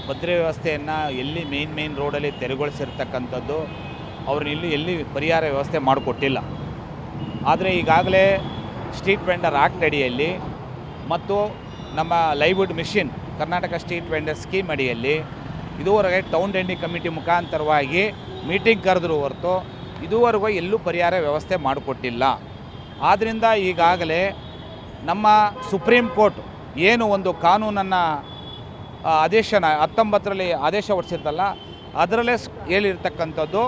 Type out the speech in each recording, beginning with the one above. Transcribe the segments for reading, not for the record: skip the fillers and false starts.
ಭದ್ರ ವ್ಯವಸ್ಥೆಯನ್ನು ಎಲ್ಲಿ ಮೇನ್ ರೋಡಲ್ಲಿ ತೆರವುಗೊಳಿಸಿರ್ತಕ್ಕಂಥದ್ದು ಅವ್ರನ್ನ ಎಲ್ಲಿ ಪರಿಹಾರ ವ್ಯವಸ್ಥೆ ಮಾಡಿಕೊಟ್ಟಿಲ್ಲ. ಆದರೆ ಈಗಾಗಲೇ ಸ್ಟ್ರೀಟ್ ವೆಂಡರ್ ಆಕ್ಟ್ ಅಡಿಯಲ್ಲಿ ಮತ್ತು ನಮ್ಮ livelihood mission Karnataka street vendor scheme ಅಡಿಯಲ್ಲಿ ಇದುವರೆಗೆ ಟೌನ್ ಡೆಂಡಿ ಕಮಿಟಿ ಮುಖಾಂತರವಾಗಿ ಮೀಟಿಂಗ್ ಕರೆದ್ರು ಹೊರತು ಇದುವರೆಗೂ ಎಲ್ಲೂ ಪರಿಹಾರ ವ್ಯವಸ್ಥೆ ಮಾಡಿಕೊಟ್ಟಿಲ್ಲ. ಆದ್ದರಿಂದ ಈಗಾಗಲೇ ನಮ್ಮ ಸುಪ್ರೀಂ ಕೋರ್ಟ್ ಏನು ಒಂದು ಕಾನೂನನ್ನು ಆದೇಶನ 19ರಲ್ಲಿ ಆದೇಶ ಹೊರಡಿಸಿರ್ತಲ್ಲ, ಅದರಲ್ಲೇ ಹೇಳಿರ್ತಕ್ಕಂಥದ್ದು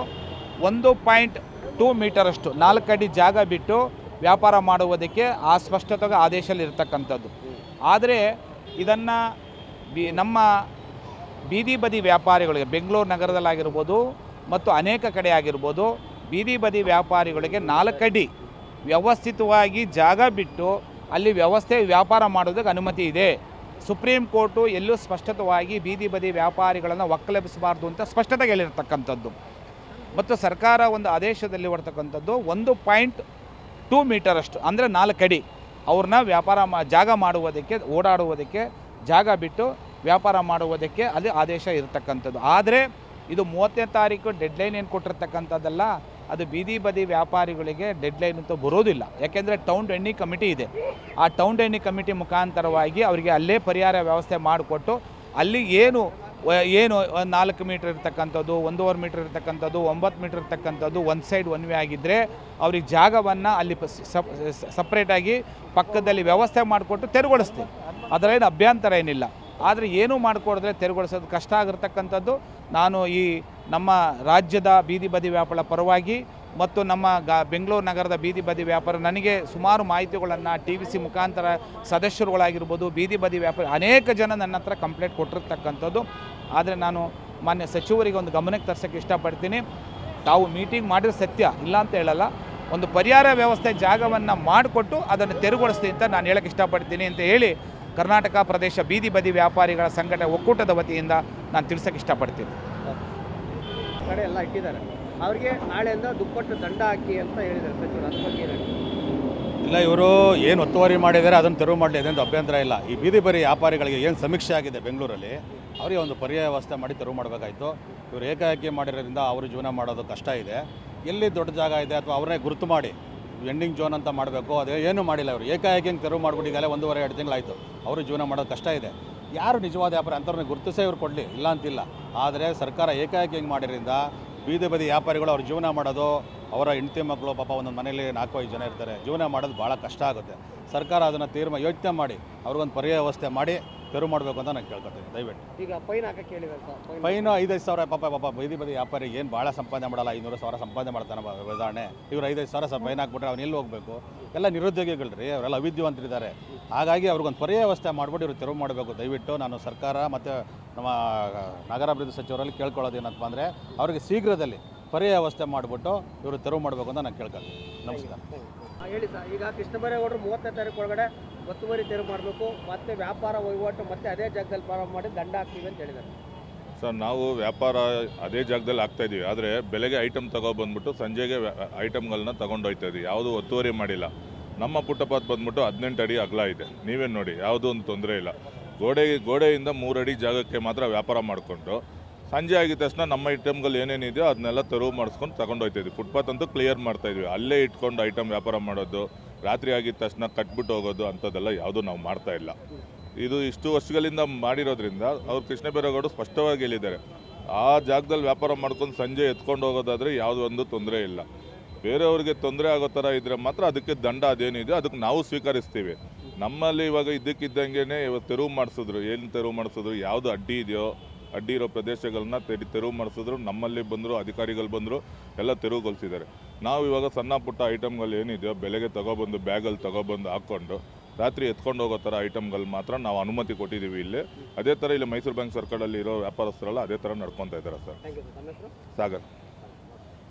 1.2 ಮೀಟರಷ್ಟು 4 ಅಡಿ ಜಾಗ ಬಿಟ್ಟು ವ್ಯಾಪಾರ ಮಾಡುವುದಕ್ಕೆ ಆ ಸ್ಪಷ್ಟತೆಗೆ ಆದೇಶದಲ್ಲಿ ಇರ್ತಕ್ಕಂಥದ್ದು. ಆದರೆ ಇದನ್ನು ನಮ್ಮ ಬೀದಿ ಬದಿ ವ್ಯಾಪಾರಿಗಳಿಗೆ ಬೆಂಗಳೂರು ನಗರದಲ್ಲಾಗಿರ್ಬೋದು ಮತ್ತು ಅನೇಕ ಕಡೆ ಆಗಿರ್ಬೋದು ಬೀದಿ ಬದಿ ವ್ಯಾಪಾರಿಗಳಿಗೆ 4 ಅಡಿ ವ್ಯವಸ್ಥಿತವಾಗಿ ಜಾಗ ಬಿಟ್ಟು ಅಲ್ಲಿ ವ್ಯಾಪಾರ ಮಾಡೋದಕ್ಕೆ ಅನುಮತಿ ಇದೆ. ಸುಪ್ರೀಂ ಕೋರ್ಟು ಎಲ್ಲೂ ಸ್ಪಷ್ಟವಾಗಿ ಬೀದಿ ಬದಿ ವ್ಯಾಪಾರಿಗಳನ್ನು ಒಕ್ಕಲೆಬ್ಬಿಸಬಾರ್ದು ಅಂತ ಸ್ಪಷ್ಟತೆಗೆ ಹೇಳಿರ್ತಕ್ಕಂಥದ್ದು. ಮತ್ತು ಸರ್ಕಾರ ಒಂದು ಆದೇಶದಲ್ಲಿ ಬರ್ತಕ್ಕಂಥದ್ದು 1.2 ಮೀಟರಷ್ಟು ಅಂದರೆ 4 ಅಡಿ ಅವ್ರನ್ನ ಜಾಗ ಮಾಡುವುದಕ್ಕೆ ಓಡಾಡುವುದಕ್ಕೆ ಜಾಗ ಬಿಟ್ಟು ವ್ಯಾಪಾರ ಮಾಡುವುದಕ್ಕೆ ಅಲ್ಲಿ ಆದೇಶ ಇರತಕ್ಕಂಥದ್ದು. ಆದರೆ ಇದು 30ನೇ ತಾರೀಕು ಡೆಡ್ಲೈನ್ ಏನು ಕೊಟ್ಟಿರ್ತಕ್ಕಂಥದ್ದಲ್ಲ, ಅದು ಬೀದಿ ಬದಿ ವ್ಯಾಪಾರಿಗಳಿಗೆ ಡೆಡ್ಲೈನ್ ಅಂತೂ ಬರೋದಿಲ್ಲ. ಯಾಕೆಂದರೆ ಟೌನ್ ಡೆಂಡಿ ಕಮಿಟಿ ಇದೆ. ಆ ಟೌನ್ ಡೆಂಡಿ ಕಮಿಟಿ ಮುಖಾಂತರವಾಗಿ ಅವರಿಗೆ ಅಲ್ಲೇ ಪರಿಹಾರ ವ್ಯವಸ್ಥೆ ಮಾಡಿಕೊಟ್ಟು ಅಲ್ಲಿ ಏನು 4 ಮೀಟ್ರ್ ಇರ್ತಕ್ಕಂಥದ್ದು, 1.5 ಮೀಟ್ರ್ ಇರ್ತಕ್ಕಂಥದ್ದು, 9 ಮೀಟ್ರ್ ಇರ್ತಕ್ಕಂಥದ್ದು ಒಂದು ಸೈಡ್ ಒನ್ ವೇ ಆಗಿದ್ದರೆ ಅವ್ರಿಗೆ ಜಾಗವನ್ನು ಅಲ್ಲಿ ಸಪ್ರೇಟಾಗಿ ಪಕ್ಕದಲ್ಲಿ ವ್ಯವಸ್ಥೆ ಮಾಡಿಕೊಟ್ಟು ತೆರವುಗೊಳಿಸ್ತೀವಿ. ಅದರೇನು ಅಭ್ಯಂತರ ಏನಿಲ್ಲ. ಆದರೆ ಏನೂ ಮಾಡಿಕೊಡಿದ್ರೆ ತೆರವುಗೊಳಿಸೋದು ಕಷ್ಟ ಆಗಿರ್ತಕ್ಕಂಥದ್ದು. ನಾನು ಈ ನಮ್ಮ ರಾಜ್ಯದ ಬೀದಿ ಬದಿ ವ್ಯಾಪಾರ ಪರವಾಗಿ ಮತ್ತು ನಮ್ಮ ಬೆಂಗಳೂರು ನಗರದ ಬೀದಿ ಬದಿ ವ್ಯಾಪಾರ ನನಗೆ ಸುಮಾರು ಮಾಹಿತಿಗಳನ್ನು TVC ಮುಖಾಂತರ ಸದಸ್ಯರುಗಳಾಗಿರ್ಬೋದು, ಬೀದಿ ಬದಿ ವ್ಯಾಪಾರ ಅನೇಕ ಜನ ನನ್ನ ಹತ್ರ ಕಂಪ್ಲೇಂಟ್ ಕೊಟ್ಟಿರ್ತಕ್ಕಂಥದ್ದು. ಆದರೆ ನಾನು ಮಾನ್ಯ ಸಚಿವರಿಗೆ ಒಂದು ಗಮನಕ್ಕೆ ತರ್ಸೋಕ್ಕೆ ಇಷ್ಟಪಡ್ತೀನಿ. ತಾವು ಮೀಟಿಂಗ್ ಮಾಡಿರೋ ಸತ್ಯ ಇಲ್ಲ ಅಂತ ಹೇಳಲ್ಲ, ಒಂದು ಪರಿಹಾರ ವ್ಯವಸ್ಥೆ ಜಾಗವನ್ನು ಮಾಡಿಕೊಟ್ಟು ಅದನ್ನು ತೆರವುಗೊಳಿಸ್ತೀನಿ ಅಂತ ನಾನು ಹೇಳೋಕ್ಕೆ ಇಷ್ಟಪಡ್ತೀನಿ ಅಂತ ಹೇಳಿ ಕರ್ನಾಟಕ ಪ್ರದೇಶ ಬೀದಿ ಬದಿ ವ್ಯಾಪಾರಿಗಳ ಸಂಘಟನೆ ಒಕ್ಕೂಟದ ವತಿಯಿಂದ ನಾನು ತಿಳಿಸೋಕ್ಕೆ ಇಷ್ಟಪಡ್ತೀನಿ. ಕಡೆ ಎಲ್ಲ ಇಟ್ಟಿದ್ದಾರೆ, ಅವರಿಗೆ ನಾಳೆಯಿಂದ ದುಪ್ಪಟ್ಟು ದಂಡ ಹಾಕಿ ಅಂತ ಹೇಳಿದ್ದಾರೆ ಸಚಿವರು. ಅದ್ರ ಬಗ್ಗೆ ಇಲ್ಲ, ಇವರು ಏನು ಒತ್ತುವರಿ ಮಾಡಿದ್ದಾರೆ ಅದನ್ನು ತೆರವು ಮಾಡಲಿ, ಅದೇನು ಅಭ್ಯಂತರ ಇಲ್ಲ. ಈ ಬೀದಿ ಬರಿ ವ್ಯಾಪಾರಿಗಳಿಗೆ ಏನು ಸಮೀಕ್ಷೆ ಆಗಿದೆ ಬೆಂಗಳೂರಲ್ಲಿ, ಅವರಿಗೆ ಒಂದು ಪರ್ಯಾಯ ವ್ಯವಸ್ಥೆ ಮಾಡಿ ತೆರವು ಮಾಡಬೇಕಾಯಿತು. ಇವರು ಏಕಾಏಕಿ ಮಾಡಿರೋದ್ರಿಂದ ಅವರು ಜೀವನ ಮಾಡೋದು ಕಷ್ಟ ಇದೆ. ಎಲ್ಲಿ ದೊಡ್ಡ ಜಾಗ ಇದೆ ಅಥವಾ ಅವರನ್ನೇ ಗುರುತು ಮಾಡಿ ವೆಂಡಿಂಗ್ ಝೋನ್ ಅಂತ ಮಾಡಬೇಕು, ಅದೇ ಏನೂ ಮಾಡಿಲ್ಲ. ಅವರು ಏಕಾಏಕಿ ತೆರವು ಮಾಡಿಬಿಟ್ಟು ಈಗಲೇ 1.5-2 ತಿಂಗಳಾಯಿತು. ಅವರು ಜೀವನ ಮಾಡೋದು ಕಷ್ಟ ಇದೆ. ಯಾರು ನಿಜವಾದ ವ್ಯಾಪಾರ ಅಂಥವ್ರನ್ನ ಗುರುತಿಸೇ ಇವ್ರು ಕೊಡಲಿ, ಇಲ್ಲ ಅಂತಿಲ್ಲ. ಆದರೆ ಸರ್ಕಾರ ಏಕಾಏಕಿ ಹಿಂಗೆ ಮಾಡಿರೋದ್ರಿಂದ ಬೀದಿ ಬದಿ ವ್ಯಾಪಾರಿಗಳು ಅವ್ರ ಜೀವನ ಮಾಡೋದು, ಅವರ ಹೆಂಡತಿ ಮಕ್ಕಳು ಪಾಪ ಒಂದೊಂದು ಮನೇಲಿ 4-5 ಜನ ಇರ್ತಾರೆ, ಜೀವನ ಮಾಡೋದು ಭಾಳ ಕಷ್ಟ ಆಗುತ್ತೆ. ಸರ್ಕಾರ ಅದನ್ನು ಯೋಚನೆ ಮಾಡಿ ಅವ್ರಿಗೊಂದು ಪರ್ಯಾಯ ವ್ಯವಸ್ಥೆ ಮಾಡಿ ತೆರವು ಮಾಡಬೇಕು ಅಂತ ನಾನು ಕೇಳ್ಕೊತೀನಿ ದಯವಿಟ್ಟು. ಈಗ ಫೈನ್ ಹಾಕಕ್ಕೆ ಹೇಳಿದ್ದಾರೆ ಸರ್. ಫೈನು 5-5 ಸಾವಿರ. ಪಾಪ ಬೀದಿ ಬದಿ ವ್ಯಾಪಾರಿ ಏನು ಭಾಳ ಸಂಪಾದನೆ ಮಾಡಲ್ಲ, 500,000 ಸಂಪಾದನೆ ಮಾಡ್ತಾನೆ ಉದಾಹರಣೆ. ಇವರು 5-5 ಸಾವಿರ ಫೈನ್ ಹಾಕ್ಬಿಟ್ರೆ ಅವ್ನು ಎಲ್ಲಿ ಹೋಗಬೇಕು? ಎಲ್ಲ ನಿರುದ್ಯೋಗಿಗಳ್ರಿ, ಅವರೆಲ್ಲ ಅವಿದ್ಯಾವಂತರಿದ್ದಾರೆ. ಹಾಗಾಗಿ ಅವ್ರಿಗೊಂದು ಪರ್ಯಾಯ ವ್ಯವಸ್ಥೆ ಮಾಡಿಬಿಟ್ಟು ಇವರು ತೆರವು ಮಾಡಬೇಕು ದಯವಿಟ್ಟು. ನಾನು ಸರ್ಕಾರ ಮತ್ತು ನಮ್ಮ ನಗರಾಭಿವೃದ್ಧಿ ಸಚಿವರಲ್ಲಿ ಕೇಳ್ಕೊಳ್ಳೋದು ಏನಪ್ಪ ಅಂದರೆ ಅವರಿಗೆ ಶೀಘ್ರದಲ್ಲಿ ಪರ್ಯಾಯ ವ್ಯವಸ್ಥೆ ಮಾಡಿಬಿಟ್ಟು ಇವರು ತೆರವು ಮಾಡಬೇಕು ಅಂತ ನಾನು ಕೇಳ್ಕೊಳ್ತೀನಿ. ನಮಸ್ಕಾರ. ಹೇಳಿ ಸರ್, ಈಗ ಕೃಷ್ಣ ಬೈರೇಗೌಡರು 30ನೇ ತಾರೀಕು ಒಳಗಡೆ ಒತ್ತುವರಿ ತೆರವು ಮಾಡಬೇಕು, ಮತ್ತೆ ವ್ಯಾಪಾರ ವಹಿವಾಟು ಮತ್ತೆ ಅದೇ ಜಾಗದಲ್ಲಿ ಪ್ರಾರಂಭ ಮಾಡಿ ದಂಡ ಹಾಕ್ತೀವಿ ಅಂತ ಹೇಳಿದ್ದಾರೆ. ಸರ್, ನಾವು ವ್ಯಾಪಾರ ಅದೇ ಜಾಗದಲ್ಲಿ ಆಗ್ತಾಯಿದ್ದೀವಿ. ಆದರೆ ಬೆಳಗ್ಗೆ ಐಟಮ್ ತಗೊಬಂದ್ಬಿಟ್ಟು ಸಂಜೆಗೆ ಐಟಮ್ಗಳನ್ನ ತೊಗೊಂಡೋಗ್ತಾ ಇದ್ದೀವಿ. ಯಾವುದೂ ಒತ್ತುವರಿ ಮಾಡಿಲ್ಲ. ನಮ್ಮ ಪುಟ್ಟಪಾತ್ ಬಂದ್ಬಿಟ್ಟು 18 ಅಡಿ ಅಗಲ ಇದೆ. ನೀವೇನು ನೋಡಿ, ಯಾವುದೂ ಒಂದು ತೊಂದರೆ ಇಲ್ಲ. ಗೋಡೆಯಿಂದ 3 ಅಡಿ ಜಾಗಕ್ಕೆ ಮಾತ್ರ ವ್ಯಾಪಾರ ಮಾಡಿಕೊಂಡು ಸಂಜೆ ಆಗಿದ ತಕ್ಷಣ ನಮ್ಮ ಐಟಮ್ಗಳು ಏನೇನಿದೆಯೋ ಅದನ್ನೆಲ್ಲ ತೆರವು ಮಾಡಿಸ್ಕೊಂಡು ತಗೊಂಡೋಗ್ತಾಯಿದ್ವಿ. ಫುಟ್ಪಾತ್ ಅಂತೂ ಕ್ಲಿಯರ್ ಮಾಡ್ತಾಯಿದ್ವಿ. ಅಲ್ಲೇ ಇಟ್ಕೊಂಡು ಐಟಮ್ ವ್ಯಾಪಾರ ಮಾಡೋದು, ರಾತ್ರಿ ಆಗಿದ ತಕ್ಷಣ ಕಟ್ಬಿಟ್ಟು ಹೋಗೋದು ಅಂಥದ್ದೆಲ್ಲ ಯಾವುದೂ ನಾವು ಮಾಡ್ತಾಯಿಲ್ಲ. ಇದು ಇಷ್ಟು ವರ್ಷಗಳಿಂದ ಮಾಡಿರೋದ್ರಿಂದ ಅವ್ರು ಕೃಷ್ಣ ಬೈರೇಗೌಡರು ಸ್ಪಷ್ಟವಾಗಿ ಹೇಳಿದ್ದಾರೆ, ಆ ಜಾಗದಲ್ಲಿ ವ್ಯಾಪಾರ ಮಾಡ್ಕೊಂಡು ಸಂಜೆ ಎತ್ಕೊಂಡು ಹೋಗೋದಾದರೆ ಯಾವುದೋ ಒಂದು ತೊಂದರೆ ಇಲ್ಲ. ಬೇರೆಯವ್ರಿಗೆ ತೊಂದರೆ ಆಗೋ ಥರ ಇದ್ದರೆ ಮಾತ್ರ ಅದಕ್ಕೆ ದಂಡ ಅದೇನಿದೆ ಅದಕ್ಕೆ ನಾವು ಸ್ವೀಕರಿಸ್ತೀವಿ. ನಮ್ಮಲ್ಲಿ ಇವಾಗ ಇದ್ದಕ್ಕಿದ್ದಂಗೆ ಇವತ್ತು ತೆರವು ಮಾಡಿಸಿದ್ರು. ಏನು ತೆರವು ಮಾಡಿಸಿದ್ರು? ಯಾವುದು ಅಡ್ಡಿ ಇದೆಯೋ ಅಡ್ಡಿ ಇರೋ ಪ್ರದೇಶಗಳನ್ನ ತೆರವು ಮಾಡಿಸಿದ್ರು. ನಮ್ಮಲ್ಲಿ ಬಂದರು, ಅಧಿಕಾರಿಗಳು ಬಂದರು, ಎಲ್ಲ ತೆರವುಗೊಳಿಸಿದ್ದಾರೆ. ನಾವು ಇವಾಗ ಸಣ್ಣ ಪುಟ್ಟ ಐಟಮ್ಗಳು ಏನಿದೆಯೋ ಬೆಳಗ್ಗೆ ತೊಗೊಬಂದು ಬ್ಯಾಗಲ್ಲಿ ತೊಗೊಬಂದು ಹಾಕ್ಕೊಂಡು ರಾತ್ರಿ ಎತ್ಕೊಂಡು ಹೋಗೋ ಥರ ಐಟಮ್ಗಳು ಮಾತ್ರ ನಾವು ಅನುಮತಿ ಕೊಟ್ಟಿದ್ದೀವಿ ಇಲ್ಲಿ. ಅದೇ ಥರ ಇಲ್ಲಿ ಮೈಸೂರು ಬ್ಯಾಂಕ್ ಸರ್ಕಲಲ್ಲಿ ಇರೋ ವ್ಯಾಪಾರಸ್ಥರೆಲ್ಲ ಅದೇ ಥರ ನಡ್ಕೊತಾ ಇದ್ದಾರೆ sir. Thank you sir. Sagar.